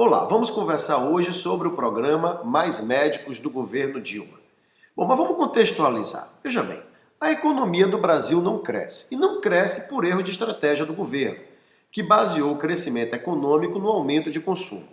Olá, vamos conversar hoje sobre o programa Mais Médicos do governo Dilma. Bom, mas vamos contextualizar. Veja bem, a economia do Brasil não cresce. E não cresce por erro de estratégia do governo, que baseou o crescimento econômico no aumento de consumo.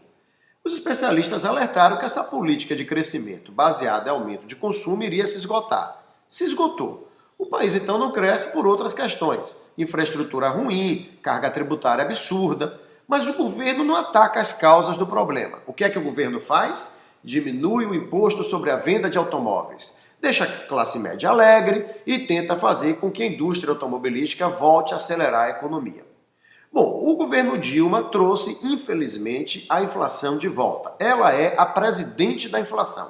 Os especialistas alertaram que essa política de crescimento baseada em aumento de consumo iria se esgotar. Se esgotou. O país então não cresce por outras questões. Infraestrutura ruim, carga tributária absurda. Mas o governo não ataca as causas do problema. O que é que o governo faz? Diminui o imposto sobre a venda de automóveis. Deixa a classe média alegre e tenta fazer com que a indústria automobilística volte a acelerar a economia. Bom, o governo Dilma trouxe, infelizmente, a inflação de volta. Ela é a presidente da inflação.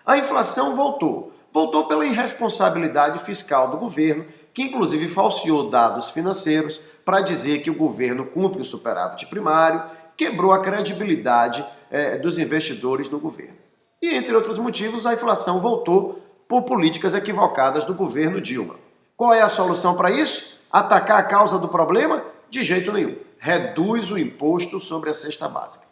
A inflação voltou. Voltou pela irresponsabilidade fiscal do governo, que inclusive falseou dados financeiros para dizer que o governo cumpre o superávit primário, quebrou a credibilidade dos investidores no governo. E, entre outros motivos, a inflação voltou por políticas equivocadas do governo Dilma. Qual é a solução para isso? Atacar a causa do problema? De jeito nenhum. Reduz o imposto sobre a cesta básica.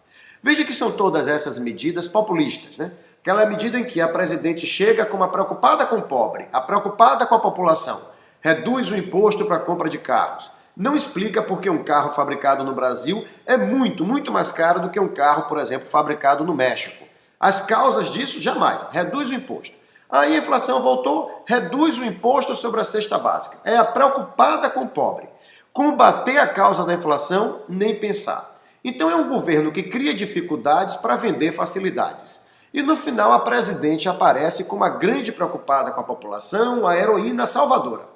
Veja que são todas essas medidas populistas, né? Aquela medida em que a presidente chega como a preocupada com o pobre, a preocupada com a população, reduz o imposto para a compra de carros. Não explica por que um carro fabricado no Brasil é muito mais caro do que um carro, por exemplo, fabricado no México. As causas disso, jamais. Reduz o imposto. Aí a inflação voltou, reduz o imposto sobre a cesta básica. É a preocupada com o pobre. Combater a causa da inflação, nem pensar. Então é um governo que cria dificuldades para vender facilidades. E no final a presidente aparece como a grande preocupada com a população, a heroína salvadora.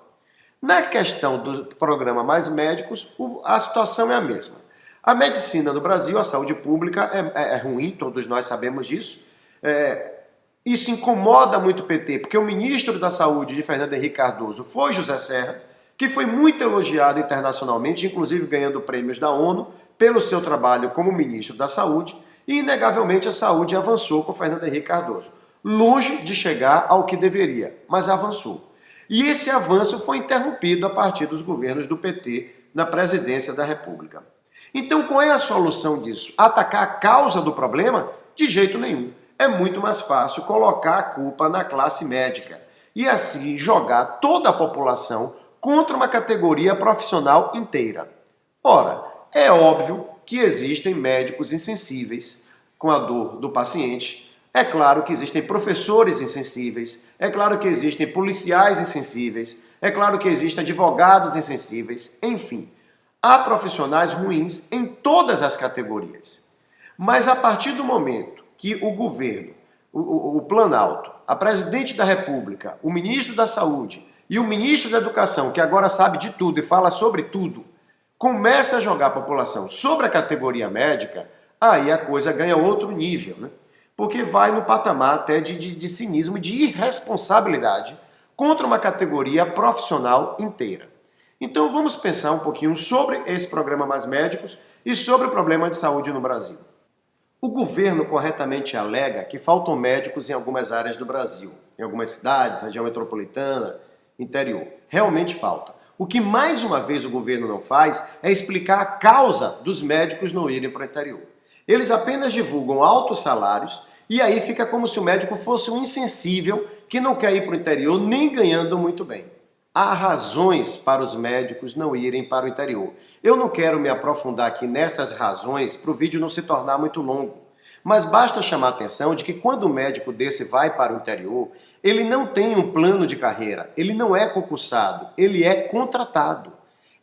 Na questão do programa Mais Médicos, a situação é a mesma. A medicina no Brasil, a saúde pública é ruim, todos nós sabemos disso. Isso incomoda muito o PT, porque o ministro da Saúde de Fernando Henrique Cardoso foi José Serra, que foi muito elogiado internacionalmente, inclusive ganhando prêmios da ONU, pelo seu trabalho como ministro da Saúde, e inegavelmente a saúde avançou com Fernando Henrique Cardoso. Longe de chegar ao que deveria, mas avançou. E esse avanço foi interrompido a partir dos governos do PT na presidência da República. Então, qual é a solução disso? Atacar a causa do problema? De jeito nenhum. É muito mais fácil colocar a culpa na classe médica e assim jogar toda a população contra uma categoria profissional inteira. Ora, é óbvio que existem médicos insensíveis com a dor do paciente. É claro que existem professores insensíveis, é claro que existem policiais insensíveis, é claro que existem advogados insensíveis, enfim. Há profissionais ruins em todas as categorias. Mas a partir do momento que o governo, o Planalto, a presidente da República, o ministro da Saúde e o ministro da Educação, que agora sabe de tudo e fala sobre tudo, começa a jogar a população sobre a categoria médica, aí a coisa ganha outro nível, né? Porque vai no patamar até de cinismo, de irresponsabilidade contra uma categoria profissional inteira. Então vamos pensar um pouquinho sobre esse programa Mais Médicos e sobre o problema de saúde no Brasil. O governo corretamente alega que faltam médicos em algumas áreas do Brasil, em algumas cidades, região metropolitana, interior. Realmente falta. O que mais uma vez o governo não faz é explicar a causa dos médicos não irem para o interior. Eles apenas divulgam altos salários e aí fica como se o médico fosse um insensível que não quer ir para o interior nem ganhando muito bem. Há razões para os médicos não irem para o interior. Eu não quero me aprofundar aqui nessas razões para o vídeo não se tornar muito longo, mas basta chamar a atenção de que quando o médico desse vai para o interior, ele não tem um plano de carreira, ele não é concursado, ele é contratado.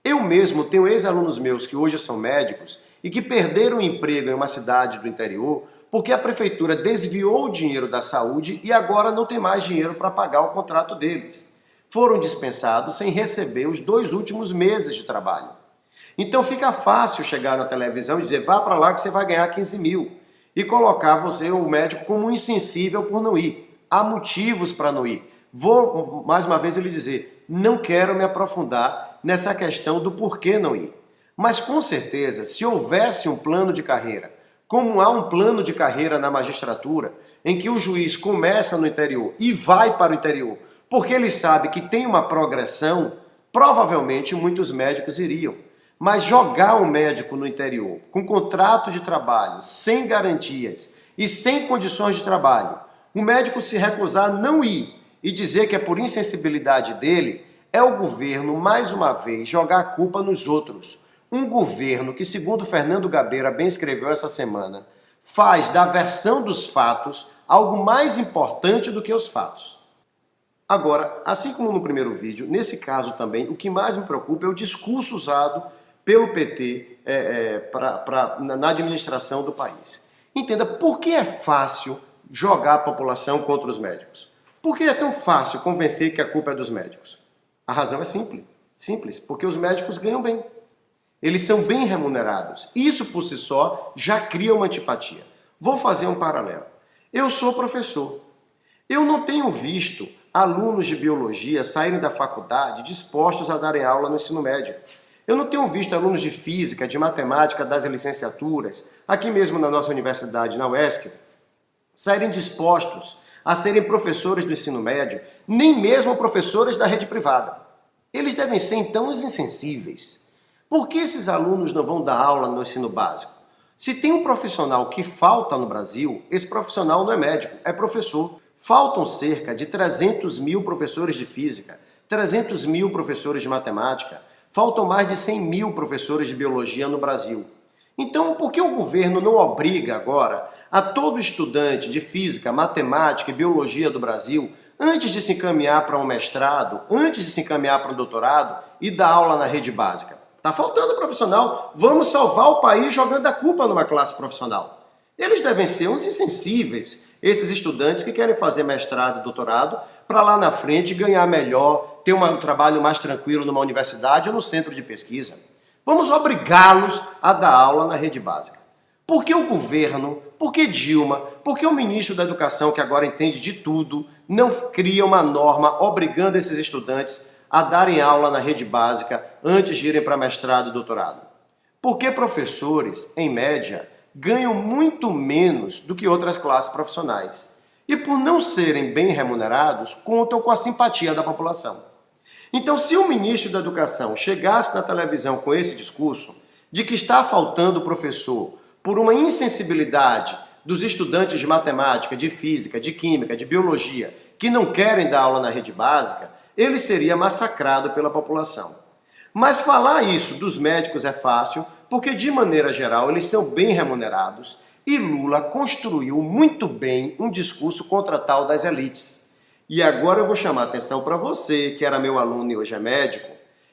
Eu mesmo tenho ex-alunos meus que hoje são médicos e que perderam o emprego em uma cidade do interior porque a prefeitura desviou o dinheiro da saúde e agora não tem mais dinheiro para pagar o contrato deles. Foram dispensados sem receber os 2 últimos meses de trabalho. Então fica fácil chegar na televisão e dizer vá para lá que você vai ganhar 15 mil e colocar você, o médico, como um insensível por não ir. Há motivos para não ir. Vou, mais uma vez, lhe dizer, não quero me aprofundar nessa questão do porquê não ir. Mas, com certeza, se houvesse um plano de carreira, como há um plano de carreira na magistratura, em que o juiz começa no interior e vai para o interior, porque ele sabe que tem uma progressão, provavelmente muitos médicos iriam. Mas jogar um médico no interior, com contrato de trabalho, sem garantias e sem condições de trabalho, o médico se recusar a não ir e dizer que é por insensibilidade dele, é o governo, mais uma vez, jogar a culpa nos outros. Um governo que, segundo Fernando Gabeira bem escreveu essa semana, faz da versão dos fatos algo mais importante do que os fatos. Agora, assim como no primeiro vídeo, nesse caso também, o que mais me preocupa é o discurso usado pelo PT na administração do país. Entenda, por que é fácil jogar a população contra os médicos? Por que é tão fácil convencer que a culpa é dos médicos? A razão é simples, porque os médicos ganham bem. Eles são bem remunerados. Isso por si só já cria uma antipatia. Vou fazer um paralelo. Eu sou professor. Eu não tenho visto alunos de biologia saírem da faculdade dispostos a darem aula no ensino médio. Eu não tenho visto alunos de física, de matemática das licenciaturas, aqui mesmo na nossa universidade, na UESC, saírem dispostos a serem professores do ensino médio, nem mesmo professores da rede privada. Eles devem ser, então, os insensíveis. Por que esses alunos não vão dar aula no ensino básico? Se tem um profissional que falta no Brasil, esse profissional não é médico, é professor. Faltam cerca de 300 mil professores de física, 300 mil professores de matemática, faltam mais de 100 mil professores de biologia no Brasil. Então, por que o governo não obriga agora a todo estudante de física, matemática e biologia do Brasil, antes de se encaminhar para um mestrado, antes de se encaminhar para um doutorado, e dar aula na rede básica? Está faltando profissional. Vamos salvar o país jogando a culpa numa classe profissional. Eles devem ser uns insensíveis, esses estudantes que querem fazer mestrado e doutorado para lá na frente ganhar melhor, ter um trabalho mais tranquilo numa universidade ou no centro de pesquisa. Vamos obrigá-los a dar aula na rede básica. Por que o governo, por que Dilma, por que o ministro da Educação, que agora entende de tudo, não cria uma norma obrigando esses estudantes a darem aula na rede básica antes de irem para mestrado e doutorado? Porque professores, em média, ganham muito menos do que outras classes profissionais. E por não serem bem remunerados, contam com a simpatia da população. Então, se o ministro da Educação chegasse na televisão com esse discurso de que está faltando professor por uma insensibilidade dos estudantes de matemática, de física, de química, de biologia, que não querem dar aula na rede básica, ele seria massacrado pela população. Mas falar isso dos médicos é fácil, porque de maneira geral eles são bem remunerados e Lula construiu muito bem um discurso contra a tal das elites. E agora eu vou chamar a atenção para você, que era meu aluno e hoje é médico,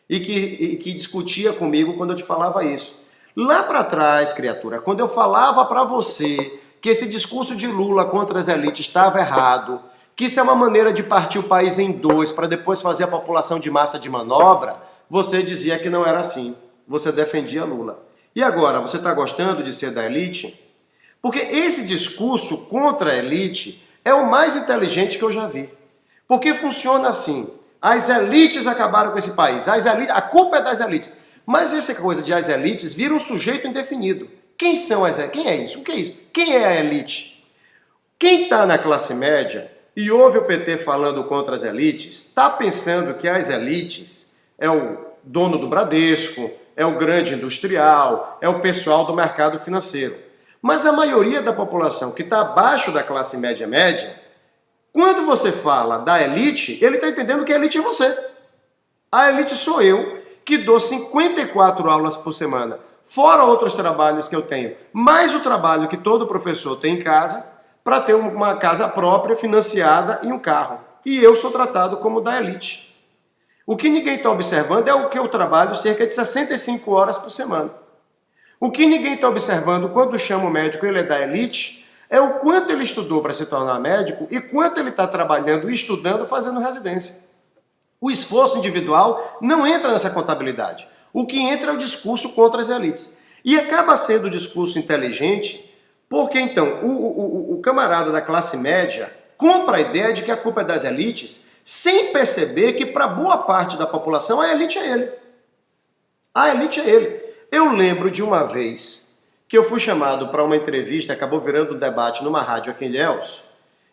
e que discutia comigo quando eu te falava isso. Lá para trás, criatura, quando eu falava para você que esse discurso de Lula contra as elites estava errado, que isso é uma maneira de partir o país em dois para depois fazer a população de massa de manobra, você dizia que não era assim. Você defendia Lula. E agora, você está gostando de ser da elite? Porque esse discurso contra a elite é o mais inteligente que eu já vi. Porque funciona assim. As elites acabaram com esse país. A culpa é das elites. Mas essa coisa de as elites vira um sujeito indefinido. Quem são as elites? Quem é isso? O que é isso? Quem é a elite? Quem está na classe média e ouve o PT falando contra as elites, está pensando que as elites é o dono do Bradesco, é o grande industrial, é o pessoal do mercado financeiro. Mas a maioria da população que está abaixo da classe média, quando você fala da elite, ele está entendendo que a elite é você. A elite sou eu, que dou 54 aulas por semana, fora outros trabalhos que eu tenho, mais o trabalho que todo professor tem em casa, para ter uma casa própria, financiada e um carro. E eu sou tratado como da elite. O que ninguém está observando é o que eu trabalho cerca de 65 horas por semana. O que ninguém está observando quando chama o médico ele é da elite é o quanto ele estudou para se tornar médico e quanto ele está trabalhando e estudando fazendo residência. O esforço individual não entra nessa contabilidade. O que entra é o discurso contra as elites. E acaba sendo o discurso inteligente porque, então, o camarada da classe média compra a ideia de que a culpa é das elites sem perceber que, para boa parte da população, a elite é ele. A elite é ele. Eu lembro de uma vez que eu fui chamado para uma entrevista, acabou virando um debate numa rádio aqui em Ilhéus,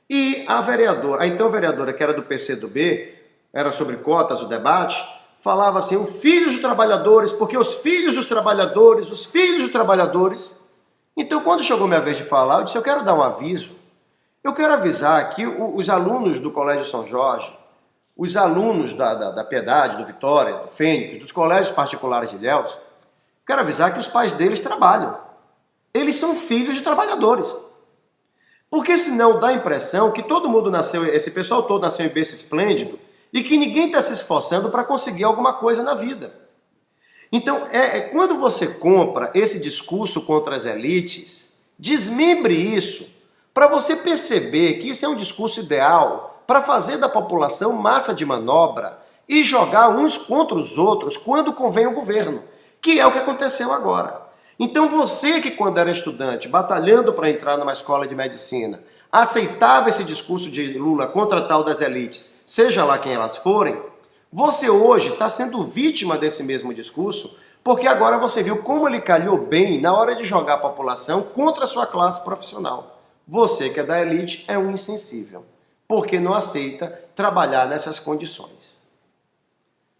e a então vereadora, que era do PCdoB, era sobre cotas o debate, falava assim, os filhos dos trabalhadores, porque os filhos dos trabalhadores, os filhos dos trabalhadores. Então, quando chegou minha vez de falar, eu disse, eu quero dar um aviso. Eu quero avisar que os alunos do Colégio São Jorge, os alunos da Piedade, do Vitória, do Fênix, dos colégios particulares de Ilhéus, quero avisar que os pais deles trabalham. Eles são filhos de trabalhadores. Porque senão dá a impressão que todo mundo nasceu, esse pessoal todo nasceu em berço esplêndido e que ninguém está se esforçando para conseguir alguma coisa na vida. Então, quando você compra esse discurso contra as elites, desmembre isso para você perceber que isso é um discurso ideal para fazer da população massa de manobra e jogar uns contra os outros quando convém ao governo, que é o que aconteceu agora. Então você que quando era estudante, batalhando para entrar numa escola de medicina, aceitava esse discurso de Lula contra tal das elites, seja lá quem elas forem, você hoje está sendo vítima desse mesmo discurso, porque agora você viu como ele calhou bem na hora de jogar a população contra a sua classe profissional. Você que é da elite é um insensível, porque não aceita trabalhar nessas condições.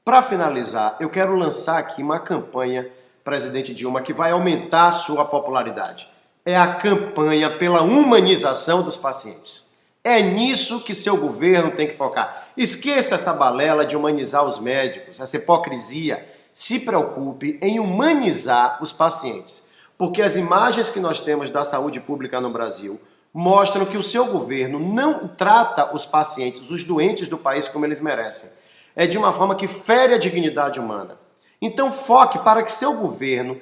Para finalizar, eu quero lançar aqui uma campanha, presidente Dilma, que vai aumentar a sua popularidade. É a campanha pela humanização dos pacientes. É nisso que seu governo tem que focar. Esqueça essa balela de humanizar os médicos, essa hipocrisia. Se preocupe em humanizar os pacientes. Porque as imagens que nós temos da saúde pública no Brasil mostram que o seu governo não trata os pacientes, os doentes do país como eles merecem. É de uma forma que fere a dignidade humana. Então foque para que seu governo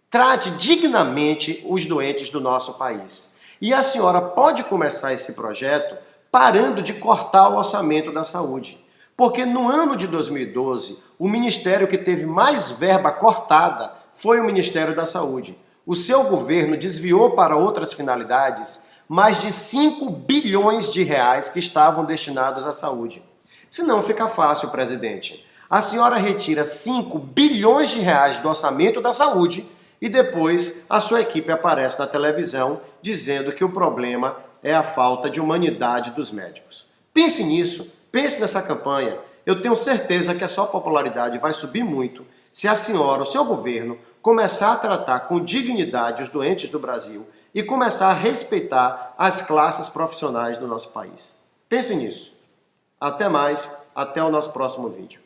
trate dignamente os doentes do nosso país. E a senhora pode começar esse projeto parando de cortar o orçamento da saúde. Porque no ano de 2012, o ministério que teve mais verba cortada foi o Ministério da Saúde. O seu governo desviou para outras finalidades mais de 5 bilhões de reais que estavam destinados à saúde. Se não fica fácil, presidente. A senhora retira 5 bilhões de reais do orçamento da saúde e depois a sua equipe aparece na televisão dizendo que o problema é a falta de humanidade dos médicos. Pense nisso, pense nessa campanha. Eu tenho certeza que a sua popularidade vai subir muito se a senhora, o seu governo, começar a tratar com dignidade os doentes do Brasil e começar a respeitar as classes profissionais do nosso país. Pense nisso. Até mais, até o nosso próximo vídeo.